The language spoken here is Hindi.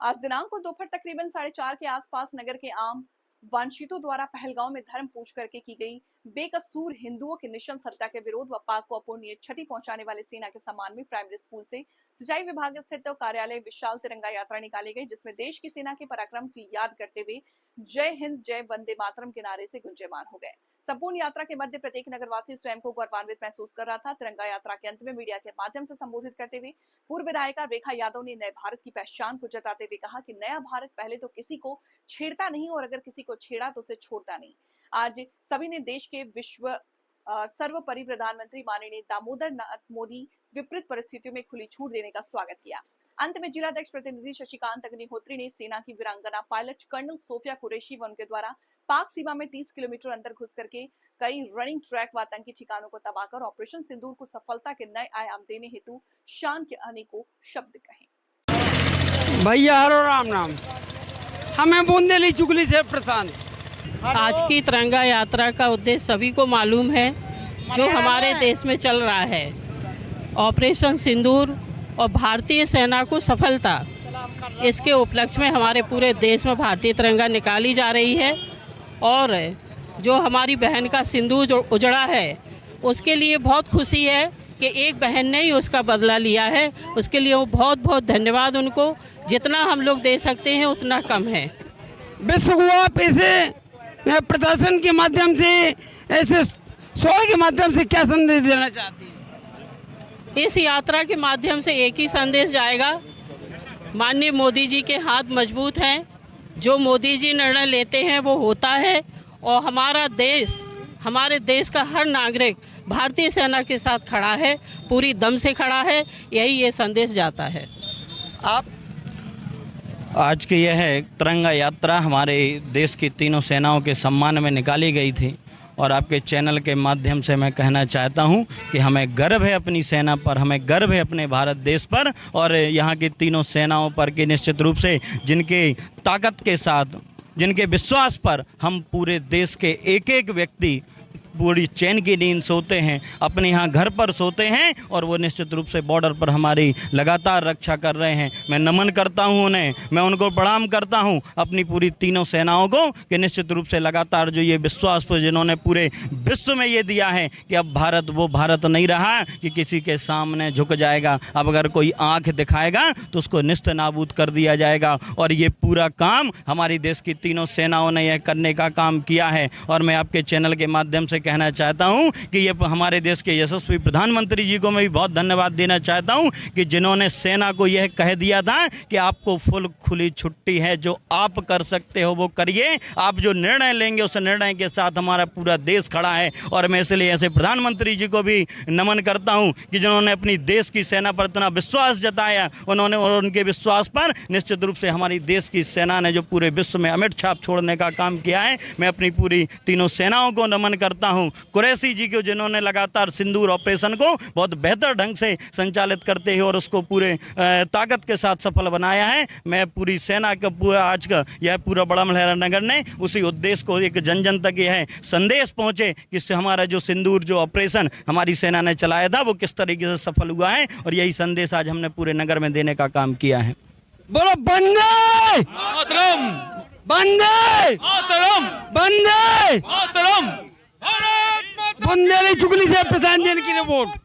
आज दिनांक को दोपहर तकरीबन 4:30 के आसपास नगर के आम वांशितों द्वारा पहलगांव में धर्म पूछ करके की गई बेकसूर हिंदुओं की निशंस हत्या के विरोध व पाक को अपूरणीय क्षति पहुंचाने वाले सेना के सम्मान में प्राइमरी स्कूल से सिंचाई विभाग स्थित कार्यालय विशाल तिरंगा यात्रा निकाली गई, जिसमें देश की सेना के पराक्रम की याद करते हुए जय हिंद जय वंदे मातरम के नारे से गुंजयमान हो गए। संपूर्ण यात्रा के मध्य प्रत्येक नगरवासी स्वयं को गौरवान्वित महसूस कर रहा था। तिरंगा यात्रा के अंत में मीडिया के माध्यम से संबोधित करते हुए पूर्व विधायिका रेखा यादव ने नए भारत की पहचान को जताते हुए कहा कि नया भारत पहले तो किसी को छेड़ता नहीं और अगर किसी को छेड़ा तो उसे छोड़ता नहीं। आज सभी ने देश के विश्व सर्वोपरि प्रधानमंत्री माननीय दामोदर नाथ मोदी विपरीत परिस्थितियों में खुली छूट देने का स्वागत किया। अंत में जिलाध्यक्ष प्रतिनिधि शशिकांत अग्निहोत्री ने सेना की वीरांगना पायलट कर्नल सोफिया कुरैशी व उनके द्वारा पाक सीमा में 30 किलोमीटर अंदर घुस करके कई रनिंग ट्रैक व आतंकी ठिकानों को तबाह कर ऑपरेशन सिंदूर को सफलता के नए आयाम देने हेतु शान के अनेकों शब्द कहे। भैया हरो राम नाम, हमें बूंदेली चुगली से प्रशांत। आज की तिरंगा यात्रा का उद्देश्य सभी को मालूम है, जो हमारे देश में चल रहा है ऑपरेशन सिंदूर और भारतीय सेना को सफलता। इसके उपलक्ष्य में हमारे पूरे देश में भारतीय तिरंगा निकाली जा रही है और जो हमारी बहन का सिंदूर जो उजड़ा है उसके लिए बहुत खुशी है कि एक बहन ने ही उसका बदला लिया है। उसके लिए वो बहुत बहुत धन्यवाद उनको। जितना हम लोग दे सकते हैं उतना कम है। विश्व को आप ऐसे प्रदर्शन के माध्यम से, ऐसे शोर के माध्यम से क्या संदेश देना चाहती है? इस यात्रा के माध्यम से एक ही संदेश जाएगा, माननीय मोदी जी के हाथ मजबूत हैं, जो मोदी जी निर्णय लेते हैं वो होता है और हमारा देश, हमारे देश का हर नागरिक भारतीय सेना के साथ खड़ा है, पूरी दम से खड़ा है। यही ये संदेश जाता है। आप आज की यह तिरंगा यात्रा हमारे देश की तीनों सेनाओं के सम्मान में निकाली गई थी और आपके चैनल के माध्यम से मैं कहना चाहता हूं कि हमें गर्व है अपनी सेना पर, हमें गर्व है अपने भारत देश पर और यहाँ की तीनों सेनाओं पर कि निश्चित रूप से जिनके ताकत के साथ, जिनके विश्वास पर हम पूरे देश के एक एक व्यक्ति पूरी चैन की नींद सोते हैं, अपने यहाँ घर पर सोते हैं और वो निश्चित रूप से बॉर्डर पर हमारी लगातार रक्षा कर रहे हैं। मैं नमन करता हूँ उन्हें, मैं उनको प्रणाम करता हूँ, अपनी पूरी तीनों सेनाओं को कि निश्चित रूप से लगातार जो ये विश्वास जिन्होंने पूरे विश्व में ये दिया है कि अब भारत वो भारत नहीं रहा कि किसी के सामने झुक जाएगा। अब अगर कोई आँख दिखाएगा तो उसको निस्त नाबूद कर दिया जाएगा और ये पूरा काम हमारी देश की तीनों सेनाओं ने यह करने का काम किया है। और मैं आपके चैनल के माध्यम से कहना चाहता हूं कि ये हमारे देश के यशस्वी प्रधानमंत्री जी को मैं भी बहुत धन्यवाद देना चाहता हूं कि जिन्होंने सेना को यह कह दिया था कि आपको फुल खुली छुट्टी है, जो आप कर सकते हो वो करिए, आप जो निर्णय लेंगे उस निर्णय के साथ हमारा पूरा देश खड़ा है। और मैं इसलिए ऐसे प्रधानमंत्री जी को भी नमन करता हूं कि जिन्होंने अपनी देश की सेना पर इतना विश्वास जताया, उन्होंने और उनके विश्वास पर निश्चित रूप से हमारी देश की सेना ने जो पूरे विश्व में अमिट छाप छोड़ने का काम किया है। मैं अपनी पूरी तीनों सेनाओं को नमन करता हूं। कुरैशी जी को जिन्होंने लगातार सिंदूर ऑपरेशन को बहुत बेहतर ढंग से संचालित करते हैं और उसको पूरे ताकत के साथ सफल बनाया है। मैं पूरी सेना का पूरा आज का यह पूरा बड़ा मलहरा नगर ने उसी उद्देश्य को एक जन जन तक यह संदेश पहुंचे कि हमारा जो सिंदूर जो ऑपरेशन हमारी सेना ने चलाया था वो किस तरीके से सफल हुआ है और यही संदेश आज हमने पूरे नगर में देने का काम किया है। बोलो वंदे मातरम, वंदे मातरम, वंदे मातरम। बुंदेली चुगली से प्रधान जी की रिपोर्ट।